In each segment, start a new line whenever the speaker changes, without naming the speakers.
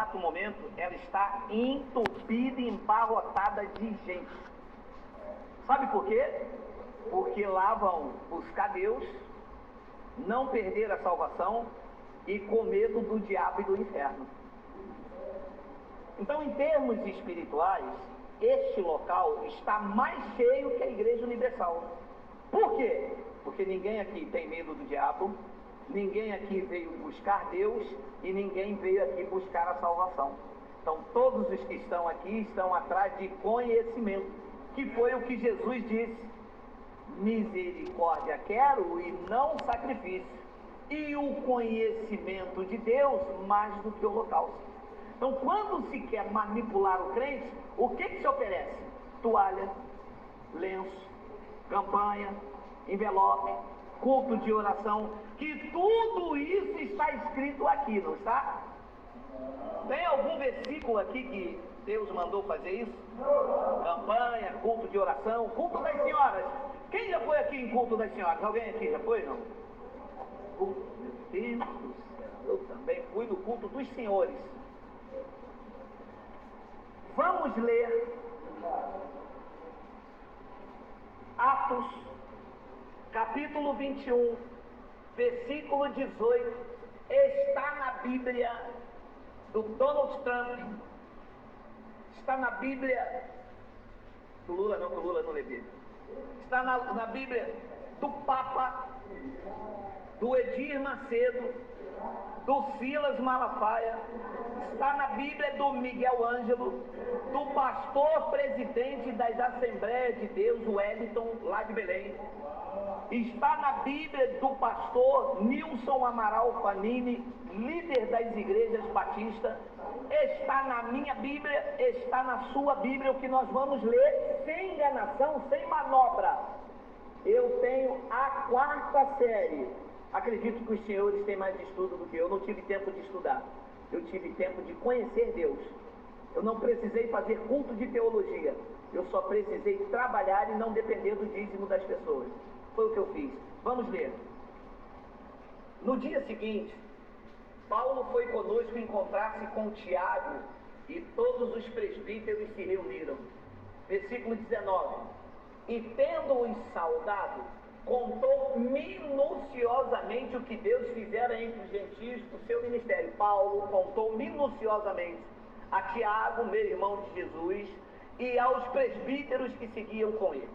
exato momento, ela está entupida e embarrotada de gente. Sabe por quê? Porque lá vão buscar Deus, não perder a salvação e com medo do diabo e do inferno. Então, em termos espirituais, este local está mais cheio que a Igreja Universal. Por quê? Porque ninguém aqui tem medo do diabo, ninguém aqui veio buscar Deus e ninguém veio aqui buscar a salvação. Então, todos os que estão aqui estão atrás de conhecimento, que foi o que Jesus disse: misericórdia quero e não sacrifício, e o conhecimento de Deus mais do que o holocausto. Então, quando se quer manipular o crente, o que se oferece? Toalha, lenço, campanha, envelope, culto de oração, que tudo isso está escrito aqui, não está? Tem algum versículo aqui que Deus mandou fazer isso? Campanha, culto de oração, culto das senhoras. Quem já foi aqui em culto das senhoras? Alguém aqui já foi, não? Meu Deus do céu, eu também fui no culto dos senhores. Vamos ler Atos, capítulo 21, versículo 18. Está na Bíblia do Donald Trump, está na Bíblia do Lula, não, que o Lula não lê Bíblia. Está na Bíblia do Papa, do Edir Macedo, do Silas Malafaia, está na Bíblia do Miguel Ângelo, do pastor presidente das Assembleias de Deus, o Wellington, lá de Belém. Está na Bíblia do pastor Nilson Amaral Fanini, líder das igrejas batistas. Está na minha Bíblia, está na sua Bíblia, o que nós vamos ler sem enganação, sem manobra. Eu tenho a 4ª série. Acredito que os senhores têm mais estudo do que eu. Não tive tempo de estudar. Eu tive tempo de conhecer Deus. Eu não precisei fazer culto de teologia. Eu só precisei trabalhar e não depender do dízimo das pessoas. Foi o que eu fiz. Vamos ler. No dia seguinte, Paulo foi conosco encontrar-se com Tiago e todos os presbíteros se reuniram. Versículo 19. E tendo-os saudado, contou minuciosamente o que Deus fizera entre os gentios por seu ministério. Paulo contou minuciosamente a Tiago, meu irmão de Jesus, e aos presbíteros que seguiam com ele.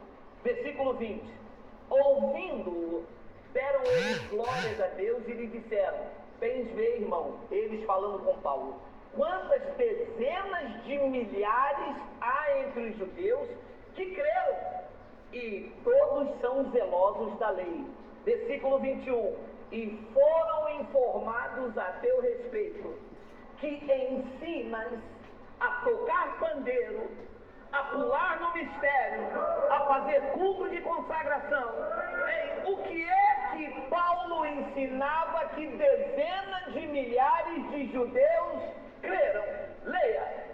Versículo 20. Ouvindo-o, deram eles glórias a Deus e lhe disseram: bens ver, irmão, eles falando com Paulo, quantas dezenas de milhares há entre os judeus que creram, e todos são zelosos da lei. Versículo 21. E foram informados a teu respeito, que ensinas a tocar pandeiro, a pular no mistério, a fazer culto de consagração. O que é que Paulo ensinava que dezenas de milhares de judeus creram? Leia.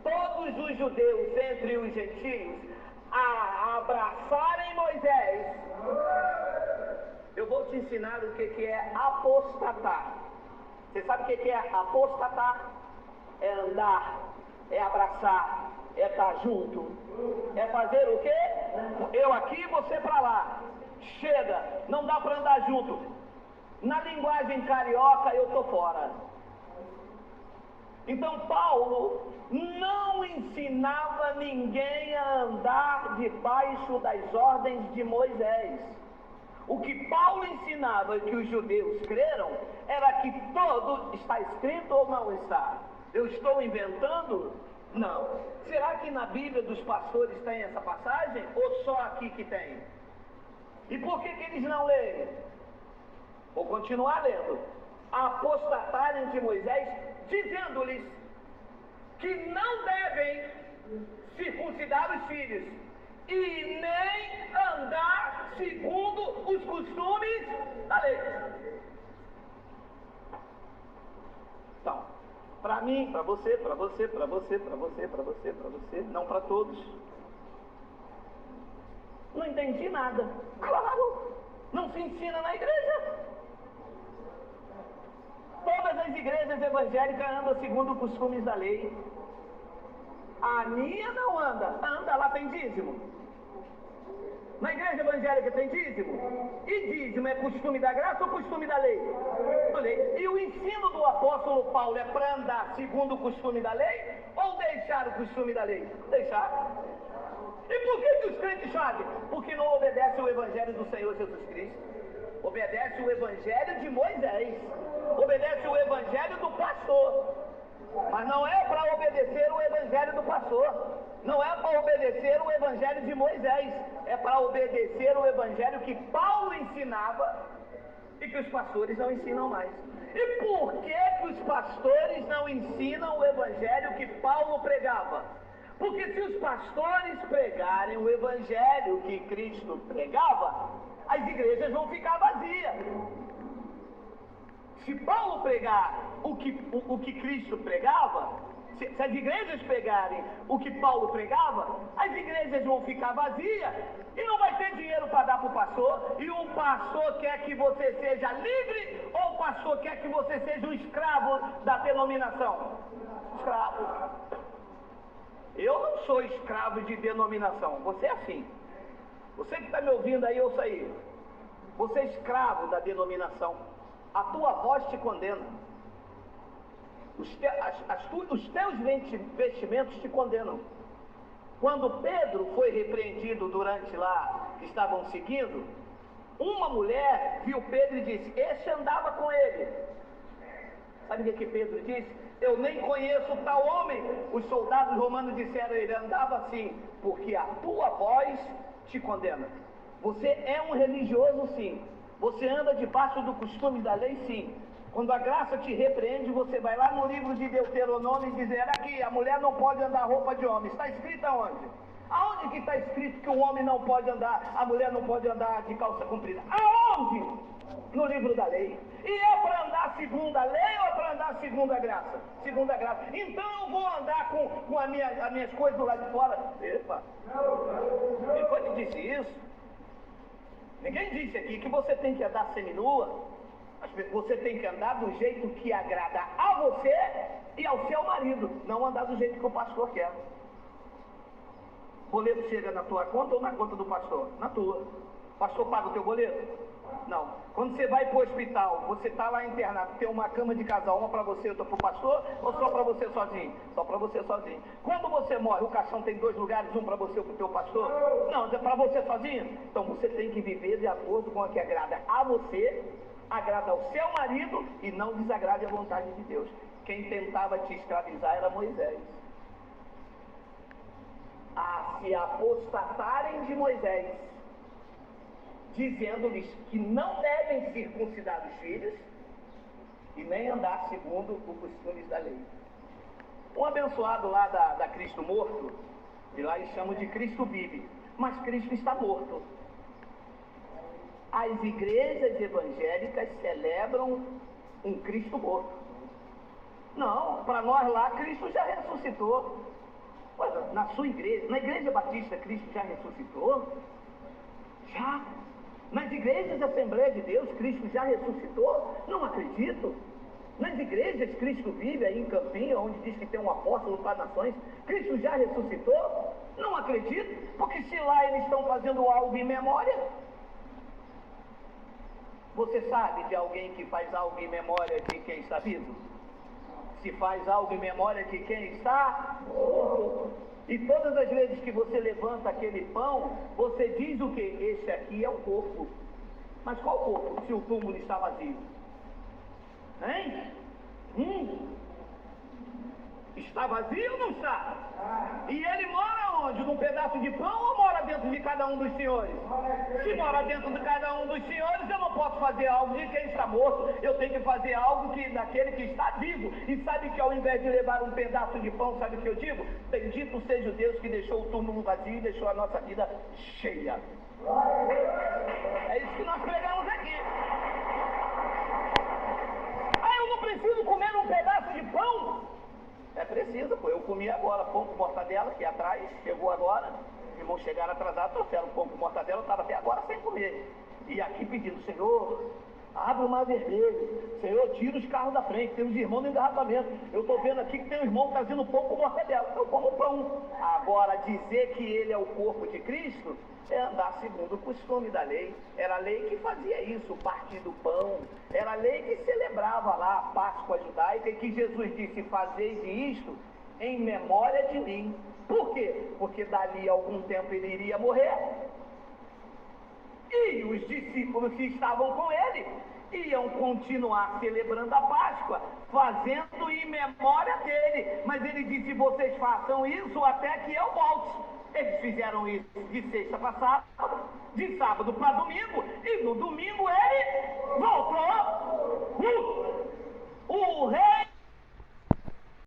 Todos os judeus entre os gentios a abraçarem Moisés. Eu vou te ensinar o que é apostatar. Você sabe o que é apostatar? É andar, é abraçar, é estar junto, é fazer o quê? Eu aqui, você pra lá. Chega, não dá pra andar junto. Na linguagem carioca, eu tô fora. Então Paulo não ensinava ninguém a andar debaixo das ordens de Moisés. O que Paulo ensinava, que os judeus creram, era que todo está escrito ou não está. Eu estou inventando? Não. Será que na Bíblia dos pastores tem essa passagem? Ou só aqui que tem? E por que eles não leem? Vou continuar lendo. Apostatarem de Moisés, dizendo-lhes que não devem circuncidar os filhos e nem andar segundo os costumes da lei. Então, para mim, para você, não para todos. Não entendi nada. Claro, não se ensina na igreja. Todas Todas as igrejas evangélicas andam segundo os costumes da lei. A minha não anda. Anda, lá tem dízimo. Na igreja evangélica tem dízimo? E dízimo é costume da graça ou costume da lei? Da lei. E o ensino do apóstolo Paulo é para andar segundo o costume da lei ou deixar o costume da lei? Deixar. E por que os crentes fazem? Porque não obedecem o evangelho do Senhor Jesus Cristo. Obedece o evangelho de Moisés. Obedece o evangelho do pastor. Mas não é para obedecer o evangelho do pastor. Não é para obedecer o evangelho de Moisés. É para obedecer o evangelho que Paulo ensinava e que os pastores não ensinam mais. E por que os pastores não ensinam o evangelho que Paulo pregava? Porque se os pastores pregarem o evangelho que Cristo pregava, as igrejas vão ficar vazias. Se Paulo pregar o que Cristo pregava, se as igrejas pregarem o que Paulo pregava, as igrejas vão ficar vazias e não vai ter dinheiro para dar para o pastor. E o pastor quer que você seja livre ou o pastor quer que você seja um escravo da denominação? Escravo. Eu não sou escravo de denominação, você é assim. Você que está me ouvindo aí, ouça aí. Você é escravo da denominação. A tua voz te condena. Os teus vestimentos te condenam. Quando Pedro foi repreendido durante lá, que estavam seguindo, uma mulher viu Pedro e disse, esse andava com ele. Sabe o que Pedro disse? Eu nem conheço tal homem. Os soldados romanos disseram a ele, andava assim, porque a tua voz te condena. Você é um religioso, sim. Você anda debaixo do costume da lei, sim. Quando a graça te repreende, você vai lá no livro de Deuteronômio e dizer, aqui, a mulher não pode andar roupa de homem. Está escrito aonde? Aonde que está escrito que o homem não pode andar, a mulher não pode andar de calça comprida? Aonde? No livro da lei. E é para andar segundo a lei ou é para andar segundo a graça? Segundo a graça. Então eu vou andar com as minhas coisas do lado de fora. Epa! Quem foi que disse isso? Ninguém disse aqui que você tem que andar seminua. Você tem que andar do jeito que agrada a você e ao seu marido. Não andar do jeito que o pastor quer. O boleto chega na tua conta ou na conta do pastor? Na tua. O pastor paga o teu boleto? Não. Quando você vai para o hospital, você está lá internado, tem uma cama de casal, uma para você e outra para o pastor, ou só para você sozinho? Só para você sozinho. Quando você morre, o caixão tem 2 lugares, um para você e para o teu pastor? Não, é para você sozinho? Então você tem que viver de acordo com o que agrada a você, agrada ao seu marido e não desagrade a vontade de Deus. Quem tentava te escravizar era Moisés. A se apostatarem de Moisés, dizendo-lhes que não devem circuncidar os filhos e nem andar segundo os costumes da lei. Um abençoado lá da Cristo morto, de lá eles chamam de Cristo vive, mas Cristo está morto. As igrejas evangélicas celebram um Cristo morto. Não, para nós lá Cristo já ressuscitou. Na sua igreja, na igreja batista, Cristo já ressuscitou? Já. Nas igrejas da Assembleia de Deus, Cristo já ressuscitou? Não acredito. Nas igrejas, Cristo vive aí em Campinho, onde diz que tem um apóstolo para as nações, Cristo já ressuscitou? Não acredito, porque se lá eles estão fazendo algo em memória. Você sabe de alguém que faz algo em memória de quem está vivo? Se faz algo em memória de quem está morto. E todas as vezes que você levanta aquele pão, você diz o quê? Esse aqui é o corpo. Mas qual corpo, se o túmulo está vazio? Hein? Está vazio ou não está? E ele mora onde? Num pedaço de pão ou mora dentro de cada um dos senhores? Se mora dentro de cada um dos senhores, eu não posso fazer algo de quem está morto. Eu tenho que fazer algo daquele que está vivo. E sabe que ao invés de levar um pedaço de pão, sabe o que eu digo? Bendito seja o Deus que deixou o túmulo vazio e deixou a nossa vida cheia. É isso que nós pregamos aqui. Eu não preciso comer um pedaço de pão? É preciso, pô. Eu comi agora pão com mortadela aqui atrás, chegou agora. Os irmãos chegaram atrasados, trouxeram pão com mortadela, eu estava até agora sem comer. E aqui pedindo, Senhor, Abre o mar vermelho. Senhor, tira os carros da frente. Tem os irmãos no engarrafamento. Eu estou vendo aqui que tem um irmão trazendo pão com mortadela. Eu como pão. Agora, dizer que ele é o corpo de Cristo é andar segundo o costume da lei. Era a lei que fazia isso, o partir do pão. Era a lei que celebrava lá a Páscoa judaica e que Jesus disse: fazei isto em memória de mim. Por quê? Porque dali a algum tempo ele iria morrer. E os discípulos que estavam com ele iam continuar celebrando a Páscoa, fazendo em memória dele. Mas ele disse: vocês façam isso até que eu volte. Eles fizeram isso de sexta para sábado, de sábado para domingo, e no domingo ele voltou. O rei